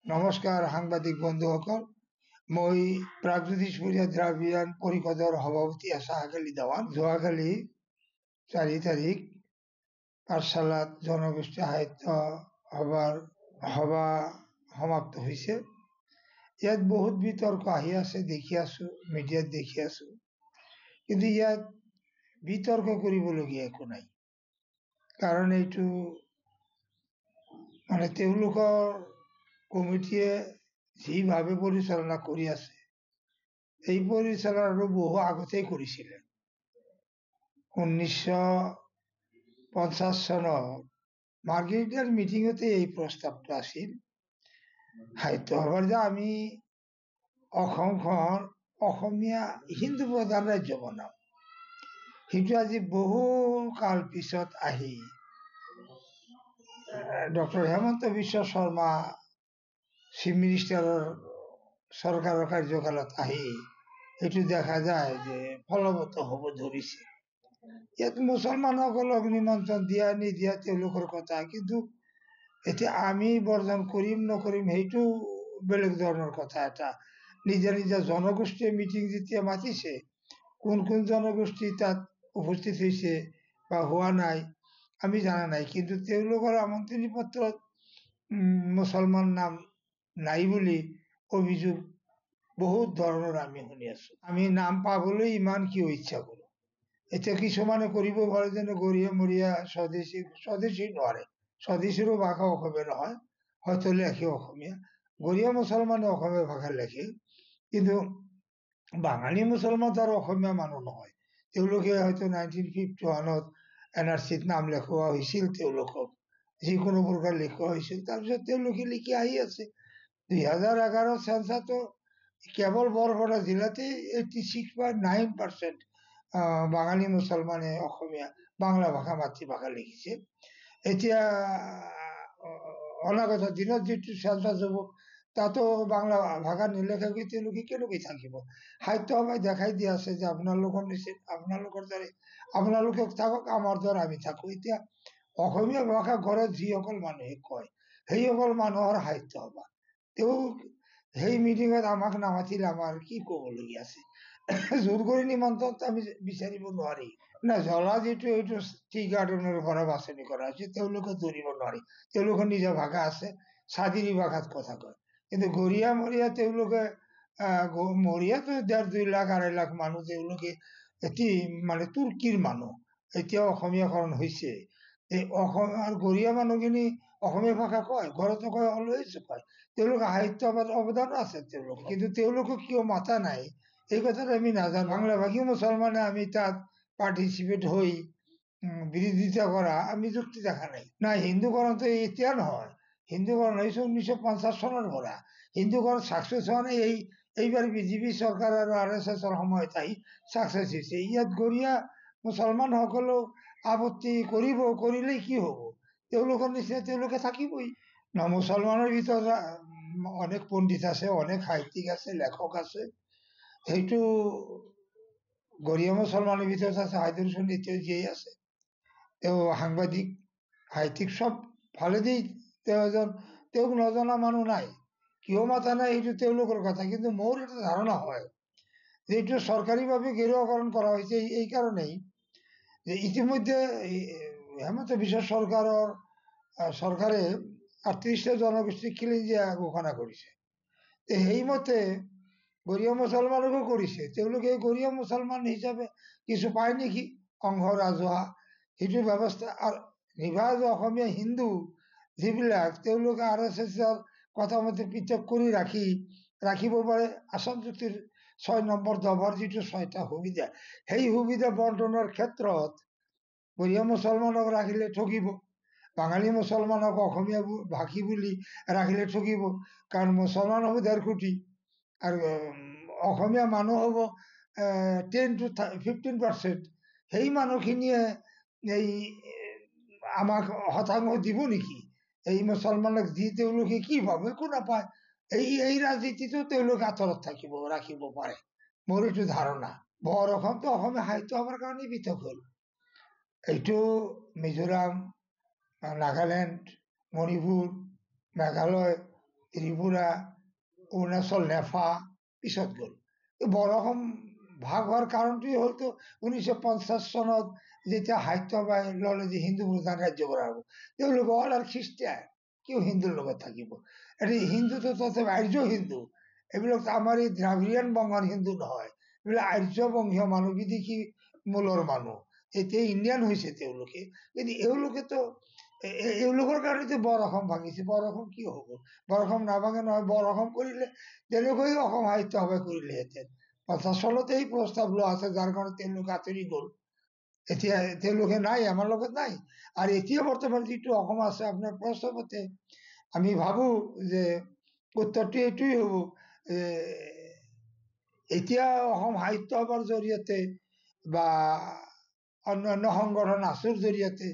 নমস্কাৰ সাংবাদিক বন্ধুসকল। মই প্ৰাগজ্যোতিষপুৰীয়া দ্ৰাবিড়ীয়ান পৰিষদৰ সভাপতি আছাহাক আলী দেৱান। যোৱাকালি 4 তাৰিখ পাঠশালাত জনগোষ্ঠী সাহিত্য সভা সমাপ্ত হৈছে। ইয়াত বহুত বিতৰ্ক আহি আছে, দেখি আছো, মিডিয়াত দেখি আছো, কিন্তু ইয়াত বিতৰ্ক কৰিবলগীয়া একো নাই। কাৰণ এইটো তেওঁলোকৰ কমিটিয়ে যিভাৱে পৰিচালনা কৰি আছে, এই পৰিচালনা বহু আগতেই কৰিছিলে। 1950 চনৰ মাৰ্গেৰিটাৰ মিটিঙতে এই প্ৰস্তাৱটো আছিল সাহিত্য সভাৰ যে আমি অসমখন অসমীয়া হিন্দু প্ৰধান ৰাজ্য বনাম। সেইটো আজি বহু কাল পিছত আহি ডক্টৰ হেমন্ত বিশ্ব শৰ্মা চিফ মিনিষ্টাৰৰ চৰকাৰৰ কাৰ্যকালত আহি এইটো দেখা যায় যে ফলৱৎ হ'ব ধৰিছে। ইয়াত মুছলমানসকলক নিমন্ত্ৰণ দিয়া নিদিয়া তেওঁলোকৰ কথা, কিন্তু এতিয়া আমি বৰ্জন কৰিম নকৰিম সেইটো বেলেগ ধৰণৰ কথা। এটা নিজা নিজা জনগোষ্ঠীয় মিটিং যেতিয়া মাতিছে, কোন কোন জনগোষ্ঠী তাত উপস্থিত হৈছে বা হোৱা নাই আমি জানা নাই, কিন্তু তেওঁলোকৰ আমন্ত্ৰণী পত্ৰত মুছলমান নাম নাই বুলি অভিযোগ বহুত ধৰণৰ আমি শুনি আছো। আমি নাম পাবলৈ ইমান কিয় ইচ্ছা কৰো? এতিয়া কিছুমানে কৰিব পাৰে, যেনে গৰিয়া মৰিয়া স্বদেশী নোৱাৰে, স্বদেশীৰো ভাষা অসমীয়া নহয়, হয়তো লেখে অসমীয়া। গৰিয়া মুছলমানে অসমীয়া ভাষা লেখে, কিন্তু বাঙালী মুছলমান আৰু অসমীয়া মানুহ নহয়। তেওঁলোকে হয়তো 1951ত NRCত নাম লেখোৱা হৈছিল, তেওঁলোকক যিকোনো প্ৰকাৰ লিখোৱা হৈছিল। তাৰপিছত তেওঁলোকে লিখি আহি আছে। 2011 চেন্সাছটো কেৱল বৰপেটা জিলাতে 86.9% বাঙালী মুছলমানে অসমীয়া বাংলা ভাষা মাতৃভাষা লিখিছে। এতিয়া অনাগত দিনত যিটো চেন্সাছ হ'ব তাতো বাংলা ভাষা নিলেখাকৈ তেওঁলোকে কেনেকৈ থাকিব? সাহিত্য সভাই দেখাই দি আছে যে আপোনালোকৰ নিচিনা, আপোনালোকৰ দৰে আপোনালোকে থাকক, আমাৰ দৰে আমি থাকোঁ। এতিয়া অসমীয়া ভাষা ঘৰত যিসকল মানুহে কয় সেইসকল মানুহৰ সাহিত্য সভা, তেওঁ সেই মিটিঙত আমাক নামাতিলে আমাৰ কি ক'বলগীয়া আছে? জোৰ কৰি নিমন্ত্ৰণটো আমি বিচাৰিব নোৱাৰি না। জ্বলা যিটো এইটো টি গাৰ্ডেনৰ পৰা বাছনি কৰা হৈছে, তেওঁলোকে ধৰিব নোৱাৰি। তেওঁলোকৰ নিজা ভাষা আছে, চাদিনী ভাষাত কথা কয়। কিন্তু গৰিয়া মৰিয়া তেওঁলোকে মৰিয়াতো 1.5-2 লাখ 2.5 লাখ মানুহ, তেওঁলোকে তুৰ্কীৰ মানুহ, এতিয়া অসমীয়াকৰণ হৈছে। এই অসমৰ গৰিয়া মানুহখিনি অসমীয়া ভাষা কয়, ঘৰতো কয়, অলৱেজ কয়। তেওঁলোকে সাহিত্য সভাত অৱদানো আছে তেওঁলোক, কিন্তু তেওঁলোকক কিয় মাতা নাই এই কথাটো আমি নাজানো। বাংলাভাষী মুছলমানে আমি তাত পাৰ্টিচিপেট হৈ বিৰোধিতা কৰা আমি যুক্তি দেখা নাই। নাই, হিন্দুকৰণটো এতিয়া নহয়, হিন্দুকৰণ হৈছে 1950 চনৰ পৰা। হিন্দুকৰণ ছাকচেছ হোৱা নাই, এইবাৰ বিজেপি চৰকাৰ আৰু RSSৰ সময়ত আহি ছাকচেছ হৈছে। ইয়াত গৰিয়া মুছলমানসকলেও আপত্তি কৰিব, কৰিলেই কি হ'ব? তেওঁলোকৰ নিচিনা তেওঁলোকে থাকিবই না। মুছলমানৰ ভিতৰত অনেক পণ্ডিত আছে, অনেক সাহিত্যিক আছে, লেখক আছে। সেইটো গৰিয়া মুছলমানৰ ভিতৰত আছে হাইদৰ হুছেইন, এতিয়াও জীয়াই আছে। তেওঁ সাংবাদিক, সাহিত্যিক, চব ফালেদি তেওঁ এজন, তেওঁক নজনা মানুহ নাই। কিয় মাতা নাই সেইটো তেওঁলোকৰ কথা, কিন্তু মোৰ এটা ধাৰণা হয় যে এইটো চৰকাৰীভাৱে গেৰুৱাকৰণ কৰা হৈছে এই কাৰণেই যে ইতিমধ্যে হেমন্ত বিশ্ব চৰকাৰে 38টা জনগোষ্ঠীক খিলঞ্জীয়া ঘোষণা কৰিছে। সেইমতে গৰিয়া মুছলমানকো কৰিছে। তেওঁলোকে গৰিয়া মুছলমান হিচাপে কিছু পায় নেকি অংশ ৰাজহুৱা, সেইটো ব্যৱস্থা। আৰু নিভাজ অসমীয়া হিন্দু যিবিলাক, তেওঁলোকে RSSৰ কথা মতে পৃথক কৰি ৰাখিব পাৰে। আসাম চুক্তিৰ 6 নম্বৰ দফাৰ যিটো 6টা সুবিধা, সেই সুবিধা বণ্টনৰ ক্ষেত্ৰত গৰিয়া মুছলমানক ৰাখিলে ঠগিব, বাঙালী মুছলমানক অসমীয়া ভাষী বুলি ৰাখিলে ঠগিব। কাৰণ মুছলমান হ'ব 1.5 কোটি আৰু অসমীয়া মানুহ হ'ব 10 to 15%। সেই মানুহখিনিয়ে এই আমাক শতাংশ দিব নেকি? এই মুছলমানক দি তেওঁলোকে কি ভাবে? একো নাপায়। এই ৰাজনীতিটো তেওঁলোকে আঁতৰত ৰাখিব পাৰে, মোৰ এইটো ধাৰণা। বৰ অসমটো অসমীয়া সাহিত্য সভাৰ কাৰণে পৃথক হ'ল। এইটো মিজোৰাম, নাগালেণ্ড, মণিপুৰ, মেঘালয়, ত্ৰিপুৰা, অৰুণাচল, নেফা পিছত গ'ল। বৰ অসম ভাগ হোৱাৰ কাৰণটোৱে হ'লতো 1950 চনত যেতিয়া সাহিত্য সভাই ল'লে যে হিন্দু প্ৰধান ৰাজ্য কৰা হ'ব, তেওঁলোকে অল আৰু খ্ৰীষ্টিয়ান, কিয় হিন্দুৰ লগত থাকিব? এটি হিন্দুটো তথাপি আৰ্য হিন্দু, এইবিলাক আমাৰ এই দ্ৰাবিড়িয়ান বংগৰ হিন্দু নহয়, এইবিলাক আৰ্য বংশীয় মানুহ, বিদেশী মূলৰ মানুহ। এতিয়া ইণ্ডিয়ান হৈছে তেওঁলোকে, কিন্তু এওঁলোকেতো এওঁলোকৰ কাৰণেতো বৰ অসম ভাঙিছে। বৰ অসম কিয় হ'ব? বৰ অসম নাভাঙে নহয়। বৰ অসম কৰিলে তেনেকৈ অসম সাহিত্য সভাই কৰিলেহেঁতেন। 50 চনতে এই প্ৰস্তাৱ লোৱা আছে, যাৰ কাৰণে তেওঁলোক আঁতৰি গ'ল। এতিয়া তেওঁলোকে নাই, আমাৰ লগত নাই। আৰু এতিয়া বৰ্তমান যিটো অসম আছে, আপোনাৰ প্ৰস্তাৱতে আমি ভাবোঁ যে উত্তৰটো এইটোৱেই হ'ব, এতিয়া অসম সাহিত্য সভাৰ জৰিয়তে বা অন্যান্য সংগঠন আছুৰ জৰিয়তে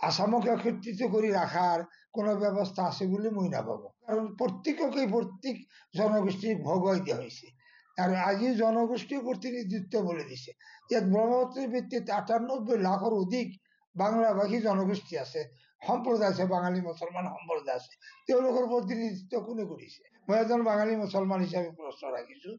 আসামক একত্ৰিত কৰি ৰখাৰ কোনো ব্যৱস্থা আছে বুলি মই নাভাবোঁ। কাৰণ প্ৰত্যেককে প্ৰত্যেক জনগোষ্ঠীক ভগুৱাই দিয়া হৈছে, আৰু আজি জনগোষ্ঠীয় প্ৰতিনিধিত্ব বুলি দিছে। ইয়াত ব্ৰহ্মপুত্ৰৰ ভিত্তিত 98 লাখৰ অধিক বাংলাভাষী জনগোষ্ঠী আছে, সম্প্ৰদায় আছে, বাঙালী মুছলমান সম্প্ৰদায় আছে। তেওঁলোকৰ প্ৰতিনিধিত্ব কোনে কৰিছে? মই এজন বাঙালী মুছলমান হিচাপে প্ৰশ্ন ৰাখিছোঁ।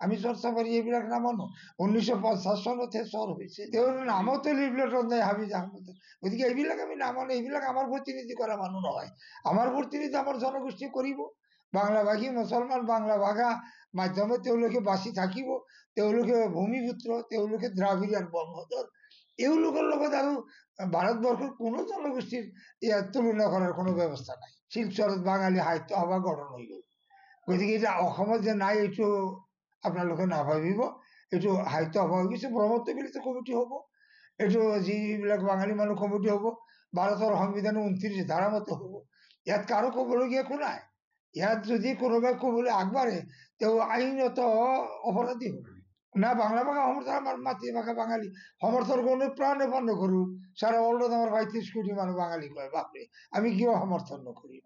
আমি চৰ্চা কৰি এইবিলাক নামানো। 1950 চনতহে চৰ হৈছে, তেওঁৰ নামতো লিফলেটত নাই হাবিজ আহমেদ। গতিকে এইবিলাক আমি নামানো, এইবিলাক আমাৰ প্ৰতিনিধি কৰা মানুহ নহয়। আমাৰ প্ৰতিনিধি আমাৰ জনগোষ্ঠী কৰিব। বাংলাভাষী মুছলমান, বাংলা ভাষা মাধ্যমে তেওঁলোকে বাচি থাকিব, তেওঁলোকে ভূমিপুত্ৰ, তেওঁলোকে দ্ৰাবিড়িয়ান বংশধৰ। এওঁলোকৰ লগত আৰু ভাৰতবৰ্ষৰ কোনো জনগোষ্ঠীৰ ইয়াত তুলনা কৰাৰ কোনো ব্যৱস্থা নাই। শিলচৰত বাঙালী সাহিত্য সভা গঠন হৈ গ'ল। গতিকে এতিয়া অসমত যে নাই, এইটো আপোনালোকে নাভাবিব। এইটো সাহিত্য সভা হৈ গৈছে, ব্ৰহ্মপুত্ৰ বিলত কমিটি হ'ব। এইটো যিবিলাক বাঙালী মানুহ কমিটি হ'ব, ভাৰতৰ সংবিধানৰ 29 ধাৰা মতে হ'ব। ইয়াত কাৰো ক'বলগীয়া একো নাই। ইয়াত যদি কোনোবাই ক'বলৈ আগবাঢ়ে, তেওঁ আইনত অপৰাধী হ'ব। না বাংলা ভাষা সমৰ্থন, আমাৰ মাতৃভাষা বাঙালি সমৰ্থন কোনো প্ৰাণে নকৰো। সাৰা ওয়াৰ্ল্ডত আমাৰ 35 কোটি মানুহ বাঙালি কয়, বাপৰে আমি কিয় সমৰ্থন নকৰিম?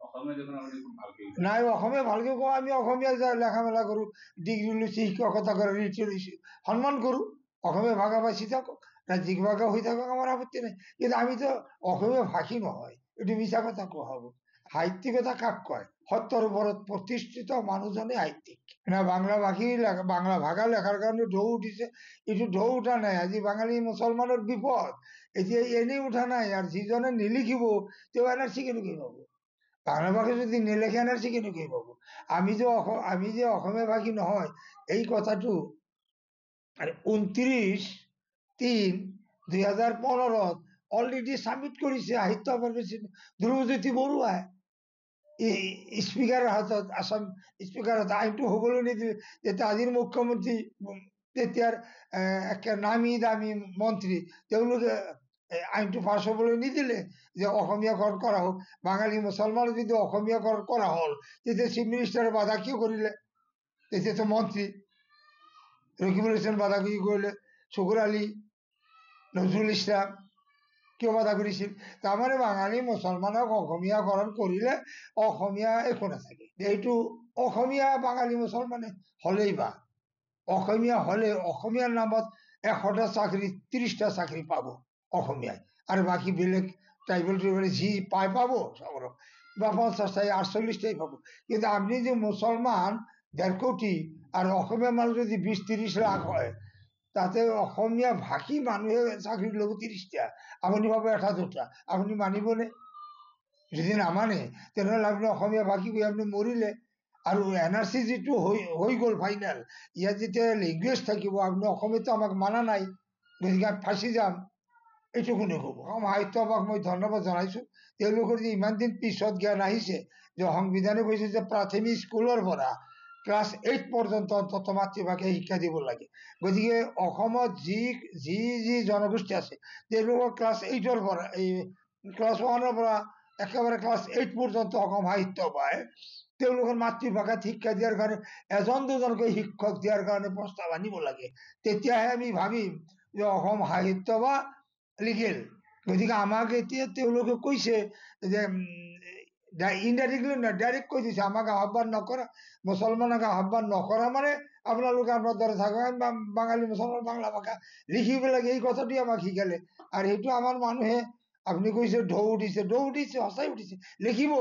নাই, অসমীয়া ভালকে কওঁ, আমি অসমীয়া লেখা মেলা কৰোঁ, ডিগ্ৰী লৈছোঁ, শিক্ষকতা কৰি ৰিটি লৈছোঁ, সন্মান কৰোঁ। অসমীয়া ভাষা বাচি থাকক, ৰাজ্যিক ভাষা হৈ থাকক, আমাৰ আপত্তি নাই। কিন্তু আমিতো অসমীয়া ভাষী নহয়, এইটো মিছা কথা কোৱা হ'ব। সাহিত্যিকতা কাক কয়? সত্যৰ ওপৰত প্ৰতিষ্ঠিত মানুহজনে সাহিত্যিক। না বাংলা ভাষী বাংলা ভাষা লেখাৰ কাৰণে ঢৌ উঠিছে, এইটো ঢৌ উঠা নাই। আজি বাঙালী মুছলমানৰ বিপদ এতিয়া এনেই উঠা নাই। আৰু যিজনে নিলিখিব তেওঁ এনআৰচি কেনেকৈ পাব? বাংলা ভাষা যদি নিলেখে এনআৰচি কেনেকৈ পাব? আমি যে অসমীয়া ভাষী নহয়, এই কথাটো 29/3/2015 অলৰেডি ছাবমিট কৰিছে সাহিত্য সভাৰ প্ৰেচিডেণ্ট ধ্ৰুৱজ্যোতি বৰুৱাই। স্পীকাৰৰ হাতত, আসাম স্পীকাৰৰ হাতত আইনটো হ'বলৈ নিদিলে। তেতিয়া আজিৰ মুখ্যমন্ত্ৰী, তেতিয়াৰ একে নামী দামী মন্ত্ৰী, তেওঁলোকে আইনটো পাছ হ'বলৈ নিদিলে যে অসমীয়াকৰণ কৰা হওক। বাঙালী মুছলমান যদি অসমীয়াকৰণ কৰা হ'ল, তেতিয়া চিফ মিনিষ্টাৰে বাধা কিয় কৰিলে? তেতিয়াতো মন্ত্ৰী ৰকিবুল হাছান বাধা কি কৰিলে? চকুৰ আলী, নজৰুল ইছলাম কিয় বাধা কৰিছিল? তাৰমানে বাঙালী মুছলমানক অসমীয়াকৰণ কৰিলে অসমীয়া একো নাথাকে। এইটো অসমীয়া বাঙালী মুছলমানে হ'লেই বা অসমীয়া হ'লে অসমীয়াৰ নামত 100টা চাকৰি 30টা চাকৰি পাব অসমীয়াই, আৰু বাকী বেলেগ ট্ৰাইবেল যি পাব চবৰক, বা 50টাই 48টাই পাব। কিন্তু আপনি যে মুছলমান 1.5 কোটি আৰু অসমীয়া মানুহ যদি 20-30 লাখ হয়, তাতে অসমীয়া ভাষী মানুহে চাকৰি ল'ব 30টা, আপুনি পাব 1-2টা। আপুনি মানিবনে? যদি নামানে তেনেহ'লে আপুনি অসমীয়া ভাষী কৈ আপুনি মৰিলে। আৰু এনআৰচি যিটো হৈ গ'ল ফাইনেল, ইয়াত যেতিয়া লেংগুৱেজ থাকিব, আপুনি অসমীয়াটো আমাক মানা নাই, গতিকে ফাঁচি যাম, এইটো কোনে ক'ব? অসম সাহিত্য সভাক মই ধন্যবাদ জনাইছোঁ। তেওঁলোকৰ যে ইমান দিন পিছত জ্ঞান আহিছে যে সংবিধানে কৈছে যে প্ৰাথমিক স্কুলৰ পৰা ক্লাছ 8 পৰ্যন্ত অন্তত মাতৃভাষাই শিক্ষা দিব লাগে। গতিকে অসমত যি জনগোষ্ঠী আছে, তেওঁলোকক ক্লাছ 8ৰ পৰা, এই ক্লাছ 1ৰ পৰা একেবাৰে ক্লাছ 8 পৰ্যন্ত অসম সাহিত্য সভাই তেওঁলোকৰ মাতৃভাষাত শিক্ষা দিয়াৰ কাৰণে এজন দুজনকৈ শিক্ষক দিয়াৰ কাৰণে প্ৰস্তাৱ আনিব লাগে। তেতিয়াহে আমি ভাবিম যে অসম সাহিত্য সভা লিগেল। গতিকে আমাক এতিয়া তেওঁলোকে কৈছে যে ইনডাইৰেক্টলি ডাইৰেক্ট কৈ দিছে, আমাক আহ্বান নকৰা, মুছলমানক আহ্বান নকৰা মানে আপোনালোকে আপোনাৰ দৰে থাকক, বাঙালী মুছলমান বাংলা ভাষা লিখিব লাগে, এই কথাটি আমাক শিকালে। আৰু সেইটো আমাৰ মানুহে, আপুনি কৈছে ঢৌ উঠিছে, সঁচাই উঠিছে, লিখিব।